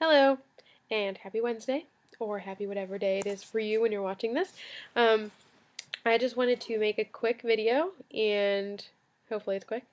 Hello, and happy Wednesday, or happy whatever day it is for you when you're watching this. Um, I just wanted to make a quick video, and hopefully it's quick,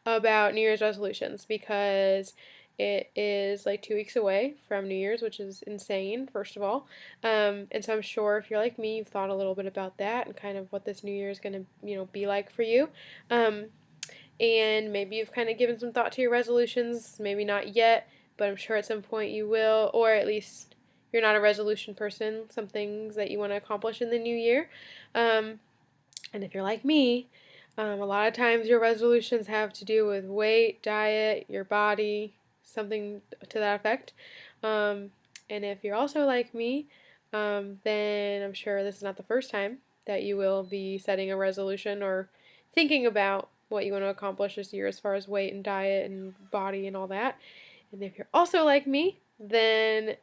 about New Year's resolutions because it is like 2 weeks away from New Year's, which is insane, first of all. And so I'm sure if you're like me, you've thought a little bit about that and kind of what this New Year is going to, be like for you. And maybe you've kind of given some thought to your resolutions, maybe not yet, but I'm sure at some point you will, or at least you're not a resolution person, some things that you want to accomplish in the new year. Um, and if you're like me, a lot of times your resolutions have to do with weight, diet, your body, something to that effect. Um, and if you're also like me, then I'm sure this is not the first time that you will be setting a resolution or thinking about what you want to accomplish this year as far as weight and diet and body and all that. And if you're also like me, then,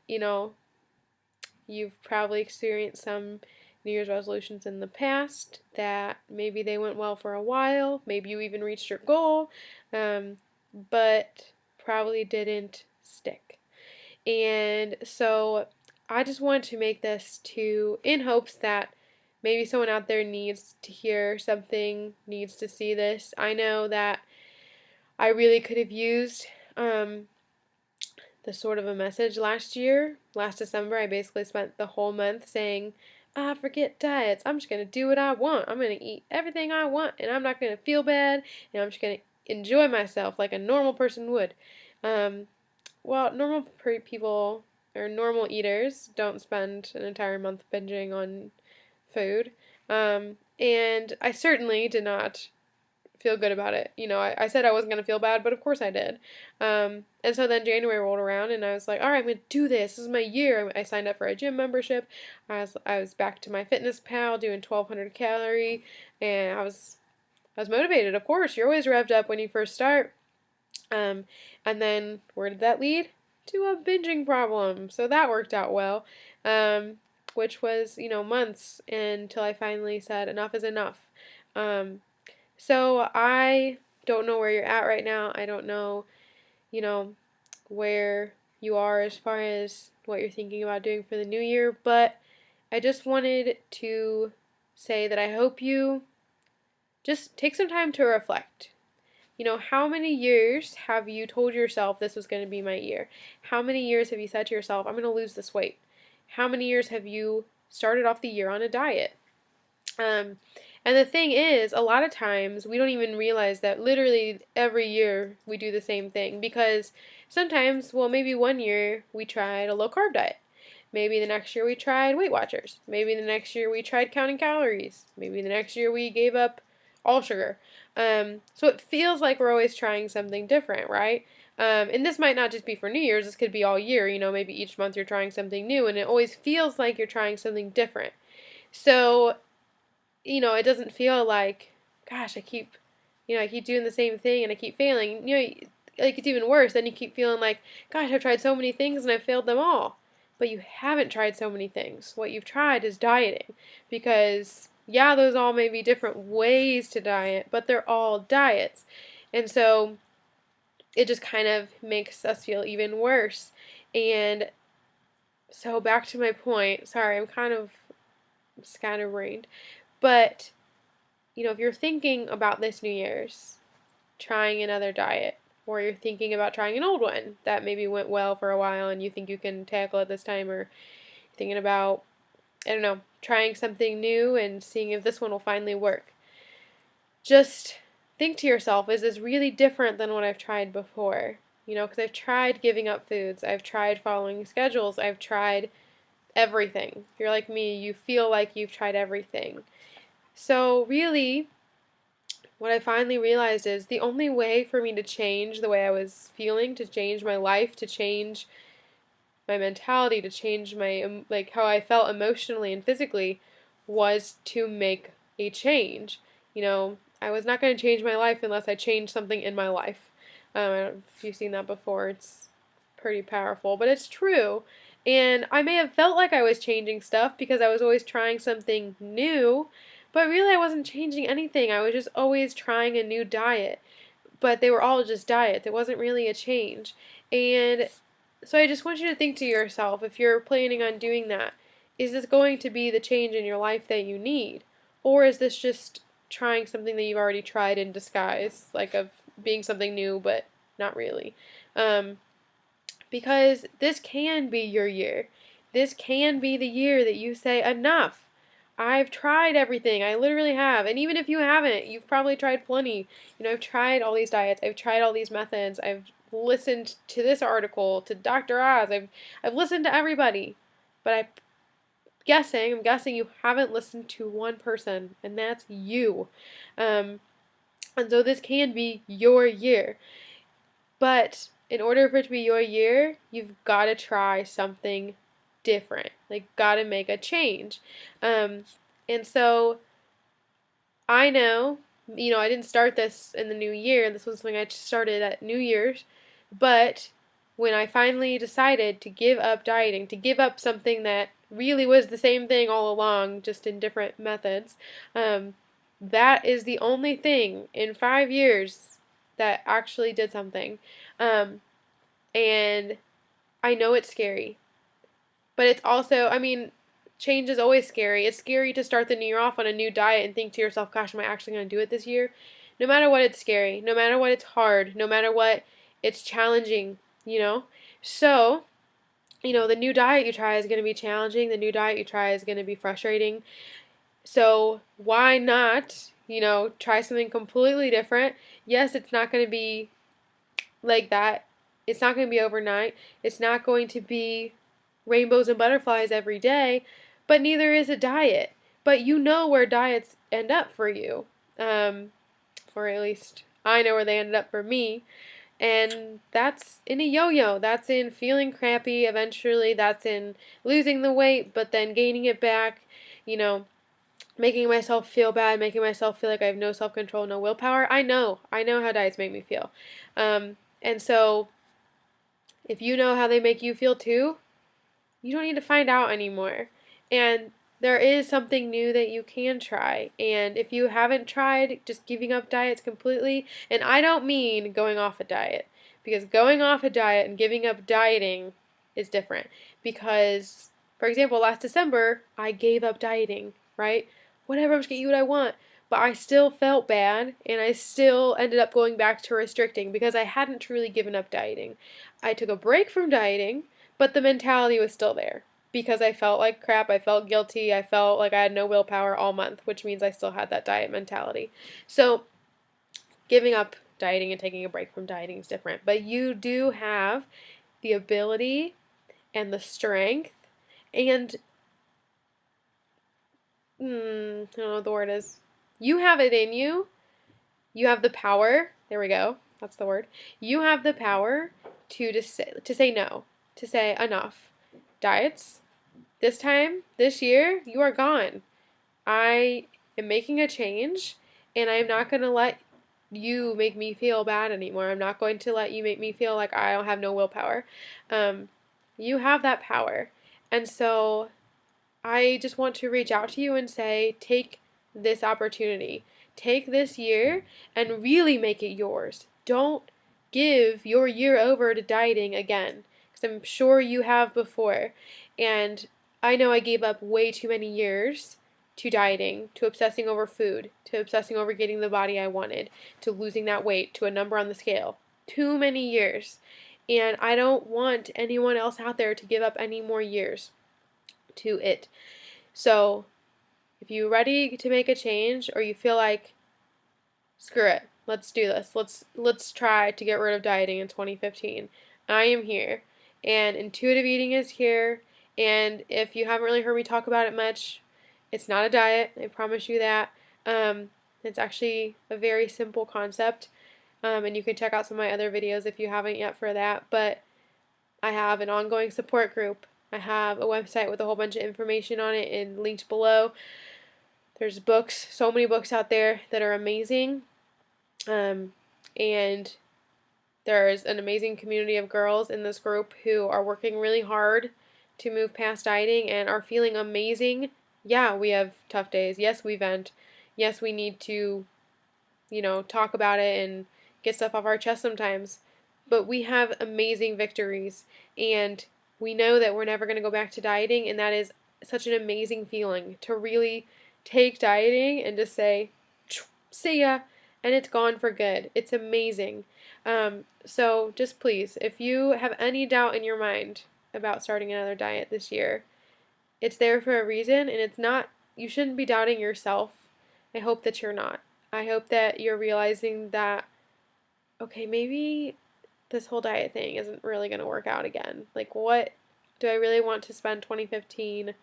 you've probably experienced some New Year's resolutions in the past that maybe they went well for a while, maybe you even reached your goal, but probably didn't stick. And so I just wanted to make this in hopes that maybe someone out there needs to hear something, needs to see this. I know that I really could have used the sort of a message last year. Last December, I basically spent the whole month saying, forget diets. I'm just going to do what I want. I'm going to eat everything I want, and I'm not going to feel bad, and I'm just going to enjoy myself like a normal person would. Um, normal people or normal eaters don't spend an entire month binging on food. And I certainly did not feel good about it. I said I wasn't going to feel bad, but of course I did. And so then January rolled around and I was like, all right, I'm going to do this. This is my year. I signed up for a gym membership. I was back to my Fitness Pal doing 1,200 calorie, and I was motivated. Of course, you're always revved up when you first start. And then where did that lead? To a binging problem. So that worked out well, which was, months until I finally said enough is enough. So I don't know where you're at right now. I don't know, you know, where you are as far as what you're thinking about doing for the new year, but I just wanted to say that I hope you just take some time to reflect. How many years have you told yourself this was going to be my year? How many years have you said to yourself, I'm going to lose this weight? How many years have you started off the year on a diet? And the thing is, a lot of times we don't even realize that literally every year we do the same thing because sometimes, maybe one year we tried a low carb diet. Maybe the next year we tried Weight Watchers. Maybe the next year we tried counting calories. Maybe the next year we gave up all sugar. So it feels like we're always trying something different, right? And this might not just be for New Year's, this could be all year. Maybe each month you're trying something new, and it always feels like you're trying something different. So, it doesn't feel like, gosh, I keep doing the same thing and I keep failing. Like it's even worse. Then you keep feeling like, gosh, I've tried so many things and I've failed them all. But you haven't tried so many things. What you've tried is dieting because yeah, those all may be different ways to diet, but they're all diets. And so it just kind of makes us feel even worse. And so back to my point, sorry, I'm kind of scatterbrained, but if you're thinking about this New Year's, trying another diet, or you're thinking about trying an old one that maybe went well for a while and you think you can tackle it this time, or thinking about, I don't know, trying something new and seeing if this one will finally work. Just think to yourself, is this really different than what I've tried before? Because I've tried giving up foods, I've tried following schedules, I've tried everything. If you're like me, you feel like you've tried everything. So really, what I finally realized is the only way for me to change the way I was feeling, to change my life, to change my mentality, to change my how I felt emotionally and physically was to make a change. I was not going to change my life unless I changed something in my life. I don't know if you've seen that before. It's pretty powerful, but it's true. And I may have felt like I was changing stuff because I was always trying something new, but really I wasn't changing anything. I was just always trying a new diet. But they were all just diets. It wasn't really a change. And So I just want you to think to yourself, if you're planning on doing that, is this going to be the change in your life that you need? Or is this just trying something that you've already tried in disguise, like of being something new, but not really? Um, because this can be your year. This can be the year that you say, enough. I've tried everything. I literally have. And even if you haven't, you've probably tried plenty. I've tried all these diets. I've tried all these methods. I've listened to this article, to Dr. Oz. I've listened to everybody. But I'm guessing you haven't listened to one person, and that's you. Um, and so this can be your year. But in order for it to be your year, you've got to try something different. Like, got to make a change. And so I know, I didn't start this in the new year. This was something I started at New Year's. But when I finally decided to give up dieting, to give up something that really was the same thing all along, just in different methods, that is the only thing in 5 years that actually did something. And I know it's scary, but it's also, change is always scary. It's scary to start the new year off on a new diet and think to yourself, gosh, am I actually going to do it this year? No matter what, it's scary. No matter what, it's hard. No matter what, it's challenging, you know? So, the new diet you try is going to be challenging. The new diet you try is going to be frustrating. So, why not, try something completely different? Yes, it's not going to be like that. It's not going to be overnight. It's not going to be rainbows and butterflies every day, but neither is a diet. But you know where diets end up for you. Or at least I know where they ended up for me. And that's in a yo-yo. That's in feeling crappy eventually. That's in losing the weight, but then gaining it back. Making myself feel bad, making myself feel like I have no self-control, no willpower. I know how diets make me feel. And so, if you know how they make you feel too, you don't need to find out anymore. And there is something new that you can try. And if you haven't tried just giving up diets completely, and I don't mean going off a diet, because going off a diet and giving up dieting is different. Because, for example, last December, I gave up dieting, right? Whatever, I'm just gonna eat what I want. But I still felt bad, and I still ended up going back to restricting because I hadn't truly given up dieting. I took a break from dieting, but the mentality was still there because I felt like crap, I felt guilty, I felt like I had no willpower all month, which means I still had that diet mentality. So, giving up dieting and taking a break from dieting is different, but you do have the ability and the strength and I don't know what the word is. You have it in you. You have the power. There we go. That's the word. You have the power to say no, to say enough. Diets, this year, you are gone. I am making a change, and I'm not going to let you make me feel bad anymore. I'm not going to let you make me feel like I don't have no willpower. You have that power. And so I just want to reach out to you and say, take this opportunity. Take this year and really make it yours. Don't give your year over to dieting again, because I'm sure you have before. And I know I gave up way too many years to dieting, to obsessing over food, to obsessing over getting the body I wanted, to losing that weight, to a number on the scale. Too many years. And I don't want anyone else out there to give up any more years to it. So, if you're ready to make a change or you feel like screw it, let's do this. Let's try to get rid of dieting in 2015. I am here, and intuitive eating is here, and if you haven't really heard me talk about it much, it's not a diet. I promise you that. It's actually a very simple concept. And you can check out some of my other videos if you haven't yet for that, but I have an ongoing support group. I have a website with a whole bunch of information on it and linked below. There's books, so many books out there that are amazing. And there's an amazing community of girls in this group who are working really hard to move past dieting and are feeling amazing. Yeah, we have tough days. Yes, we vent. Yes, we need to, talk about it and get stuff off our chest sometimes. but we have amazing victories, and we know that we're never going to go back to dieting, and that is such an amazing feeling to really take dieting and just say, see ya, and it's gone for good. It's amazing. So just please, if you have any doubt in your mind about starting another diet this year, it's there for a reason, and it's not, you shouldn't be doubting yourself. I hope that you're not. I hope that you're realizing that, okay, maybe this whole diet thing isn't really going to work out again. Like, what do I really want to spend 2015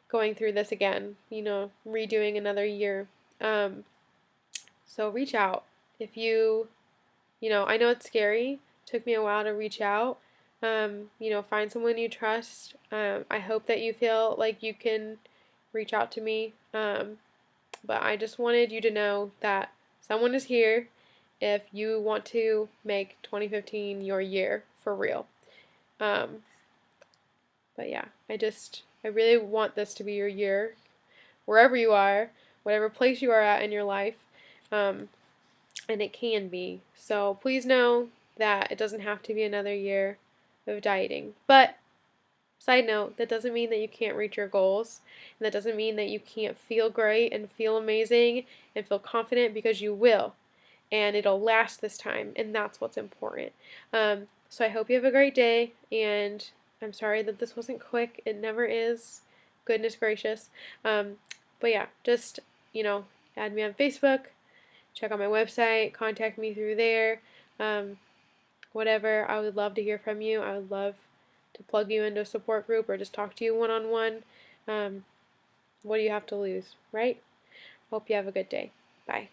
going through this again? Redoing another year. So reach out. If I know it's scary. It took me a while to reach out. Find someone you trust. I hope that you feel like you can reach out to me. But I just wanted you to know that someone is here if you want to make 2015 your year for real. Um, but yeah, I really want this to be your year, wherever you are, whatever place you are at in your life, and it can be. So please know that it doesn't have to be another year of dieting. But side note, that doesn't mean that you can't reach your goals, and that doesn't mean that you can't feel great and feel amazing and feel confident, because you will, and it'll last this time, and that's what's important. So I hope you have a great day, and I'm sorry that this wasn't quick. It never is. Goodness gracious. But yeah, just, add me on Facebook, check out my website, contact me through there. Whatever, I would love to hear from you. I would love to plug you into a support group or just talk to you one-on-one. What do you have to lose, right? Hope you have a good day. Bye.